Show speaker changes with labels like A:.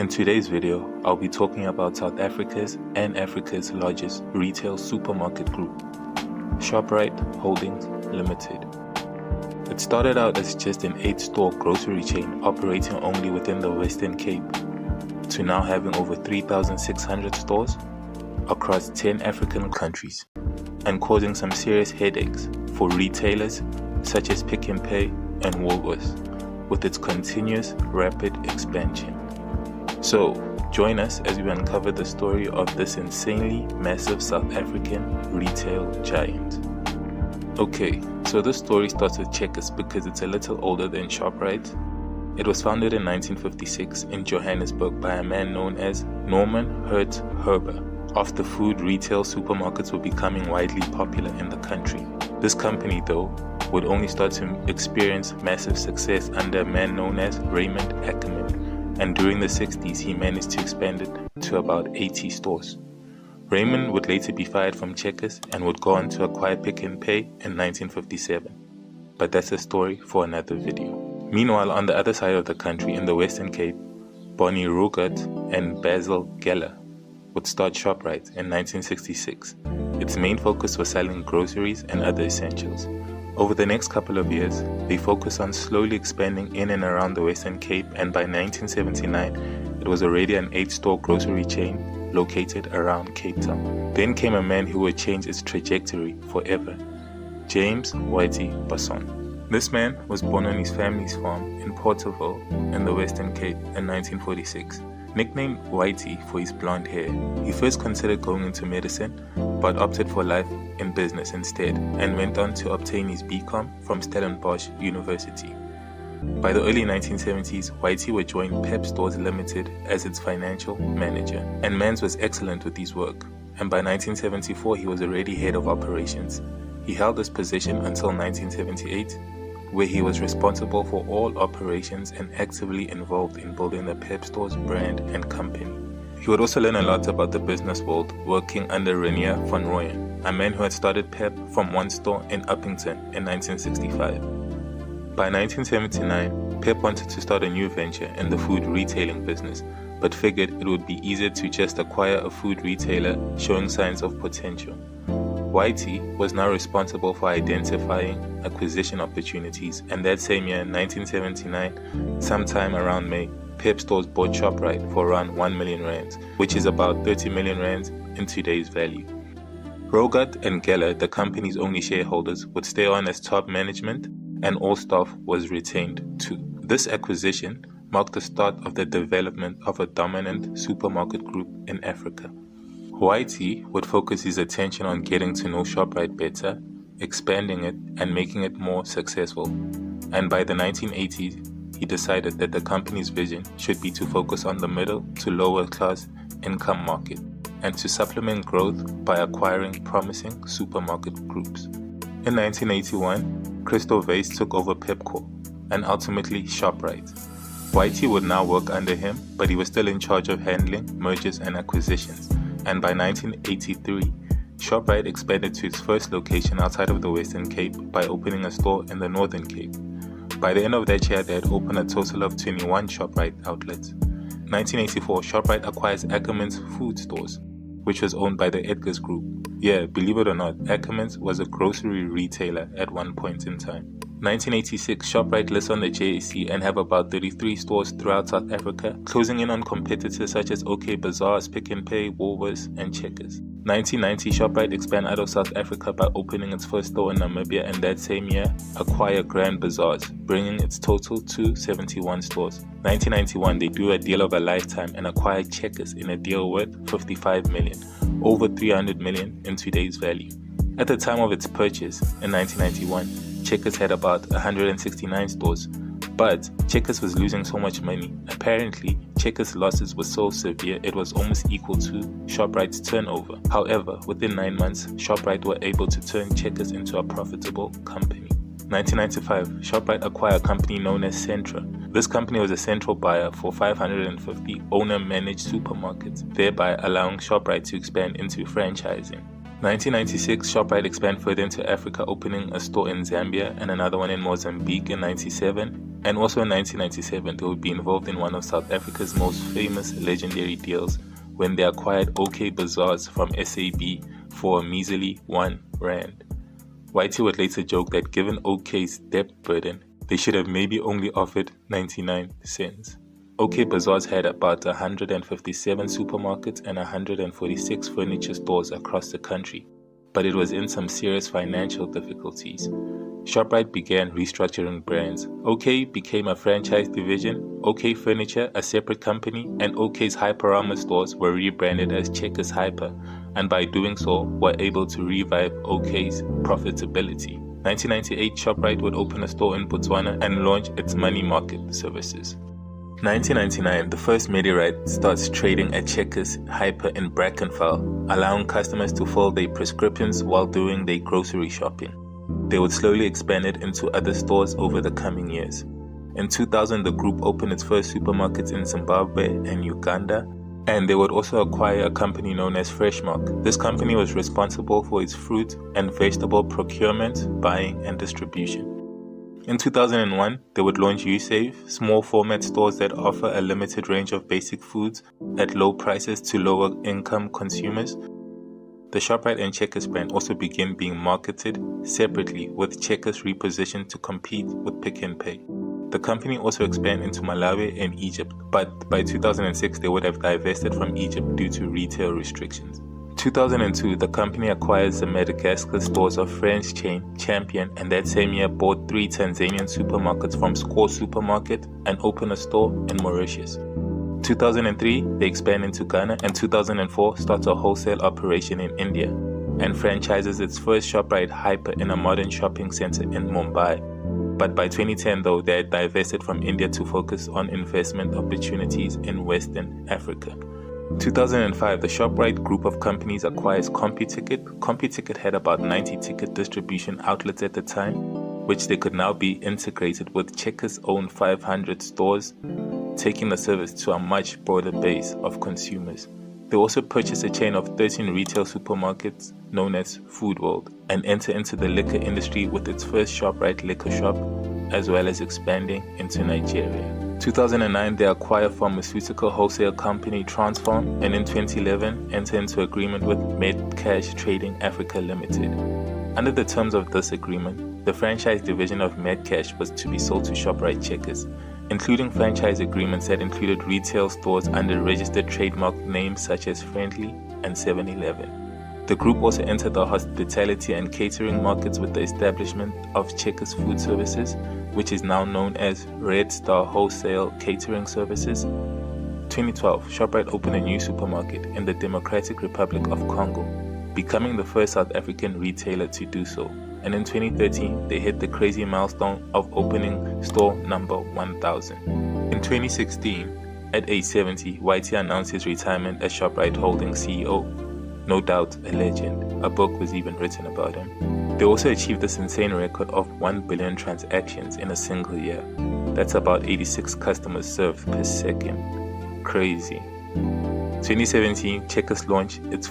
A: In today's video, I'll be talking about South Africa's and Africa's largest retail supermarket group, Shoprite Holdings Limited. It started out as just an 8-store grocery chain operating only within the Western Cape, to now having over 3,600 stores across 10 African countries, and causing some serious headaches for retailers such as Pick n Pay and Woolworths, with its continuous rapid expansion. So, join us as we uncover the story of this insanely massive South African retail giant. Okay, so this story starts with Checkers because it's a little older than Shoprite. It was founded in 1956 in Johannesburg by a man known as Norman Hurt Herber, after food retail supermarkets were becoming widely popular in the country. This company, though, would only start to experience massive success under a man known as Raymond Ackerman, and during the 60s he managed to expand it to about 80 stores. Raymond would later be fired from Checkers and would go on to acquire Pick n Pay in 1957. But that's a story for another video. Meanwhile, on the other side of the country in the Western Cape, Bonnie Rugert and Basil Geller would start Shoprite in 1966. Its main focus was selling groceries and other essentials. Over the next couple of years, they focused on slowly expanding in and around the Western Cape, and by 1979, it was already an 8-store grocery chain located around Cape Town. Then came a man who would change its trajectory forever, James Whitey Basson. This man was born on his family's farm in Porterville in the Western Cape in 1946. Nicknamed Whitey for his blonde hair, he first considered going into medicine, but opted for life in business instead, and went on to obtain his BCom from Stellenbosch University. By the early 1970s, Whitey would join Pep Stores Limited as its financial manager, and Mans was excellent with his work, and by 1974 he was already head of operations. He held this position until 1978, where he was responsible for all operations and actively involved in building the Pep Stores brand and company. He would also learn a lot about the business world working under Renier van Rooyen, a man who had started Pep from one store in Uppington in 1965. By 1979, Pep wanted to start a new venture in the food retailing business, but figured it would be easier to just acquire a food retailer showing signs of potential. Whitey was now responsible for identifying acquisition opportunities, and that same year, 1979, sometime around May, Pep Stores bought Shoprite for around 1 million rands, which is about 30 million rands in today's value. Rogert and Geller, the company's only shareholders, would stay on as top management, and all staff was retained too. This acquisition marked the start of the development of a dominant supermarket group in Africa. Whitey would focus his attention on getting to know Shoprite better, expanding it, and making it more successful. And by the 1980s, he decided that the company's vision should be to focus on the middle to lower class income market, and to supplement growth by acquiring promising supermarket groups. In 1981, Christo Weiss took over Pepco, and ultimately Shoprite. Whitey would now work under him, but he was still in charge of handling mergers and acquisitions. And by 1983, Shoprite expanded to its first location outside of the Western Cape by opening a store in the Northern Cape. By the end of that year, they had opened a total of 21 Shoprite outlets. 1984, Shoprite acquires Ackermans Food Stores, which was owned by the Edgars Group. Yeah, believe it or not, Ackermans was a grocery retailer at one point in time. 1986, Shoprite lists on the JSE and have about 33 stores throughout South Africa, closing in on competitors such as OK Bazaars, Pick n Pay, Woolworths, and Checkers. 1990, Shoprite expanded out of South Africa by opening its first store in Namibia, and that same year, acquire Grand Bazaars, bringing its total to 71 stores. 1991, they do a deal of a lifetime and acquire Checkers in a deal worth 55 million, over 300 million in today's value. At the time of its purchase, in 1991, Checkers had about 169 stores, but Checkers was losing so much money. Apparently, Checkers' losses were so severe it was almost equal to Shoprite's turnover. However, within 9 months, Shoprite were able to turn Checkers into a profitable company. 1995, Shoprite acquired a company known as Centra. This company was a central buyer for 550 owner-managed supermarkets, thereby allowing Shoprite to expand into franchising. 1996, Shoprite expanded further into Africa, opening a store in Zambia and another one in Mozambique in 97. And also in 1997, they would be involved in one of South Africa's most famous legendary deals when they acquired OK Bazaars from SAB for a measly R1. Whitey would later joke that given OK's debt burden, they should have maybe only offered 99 cents. OK Bazaars had about 157 supermarkets and 146 furniture stores across the country, but it was in some serious financial difficulties. Shoprite began restructuring brands. OK became a franchise division, OK Furniture a separate company, and OK's Hyperama stores were rebranded as Checkers Hyper, and by doing so were able to revive OK's profitability. 1998, Shoprite would open a store in Botswana and launch its money market services. 1999, the first Medirite starts trading at Checkers Hyper in Brackenfell, allowing customers to fill their prescriptions while doing their grocery shopping. They would slowly expand it into other stores over the coming years. In 2000, the group opened its first supermarkets in Zimbabwe and Uganda, and they would also acquire a company known as Freshmark. This company was responsible for its fruit and vegetable procurement, buying, and distribution. In 2001, they would launch USave, small format stores that offer a limited range of basic foods at low prices to lower income consumers. The Shoprite and Checkers brand also began being marketed separately, with Checkers repositioned to compete with Pick n Pay. The company also expanded into Malawi and Egypt, but by 2006 they would have divested from Egypt due to retail restrictions. 2002, the company acquires the Madagascar stores of French chain Champion, and that same year bought 3 Tanzanian supermarkets from Score Supermarket and opened a store in Mauritius. 2003, they expand into Ghana, and 2004 starts a wholesale operation in India and franchises its first Shoprite Hyper in a modern shopping center in Mumbai. But by 2010, though, they had divested from India to focus on investment opportunities in Western Africa. 2005, the Shoprite group of companies acquires CompuTicket. CompuTicket had about 90 ticket distribution outlets at the time, which they could now be integrated with Checkers' own 500 stores, taking the service to a much broader base of consumers. They also purchased a chain of 13 retail supermarkets known as Food World and enter into the liquor industry with its first Shoprite liquor shop, as well as expanding into Nigeria. 2009, they acquire pharmaceutical wholesale company Transform, and in 2011 enter into agreement with Medcash Trading Africa Limited. Under the terms of this agreement, the franchise division of Medcash was to be sold to Shoprite Checkers, including franchise agreements that included retail stores under registered trademark names such as Friendly and 7-Eleven. The group also entered the hospitality and catering markets with the establishment of Checkers Food Services, which is now known as Red Star Wholesale Catering Services. 2012, Shoprite opened a new supermarket in the Democratic Republic of Congo, becoming the first South African retailer to do so. And in 2013, they hit the crazy milestone of opening store number 1000. In 2016, at age 70, Whitey announced his retirement as Shoprite Holdings CEO. No doubt a legend. A book was even written about him. They also achieved this insane record of 1 billion transactions in a single year. That's about 86 customers served per second. Crazy. 2017, Checkers launched its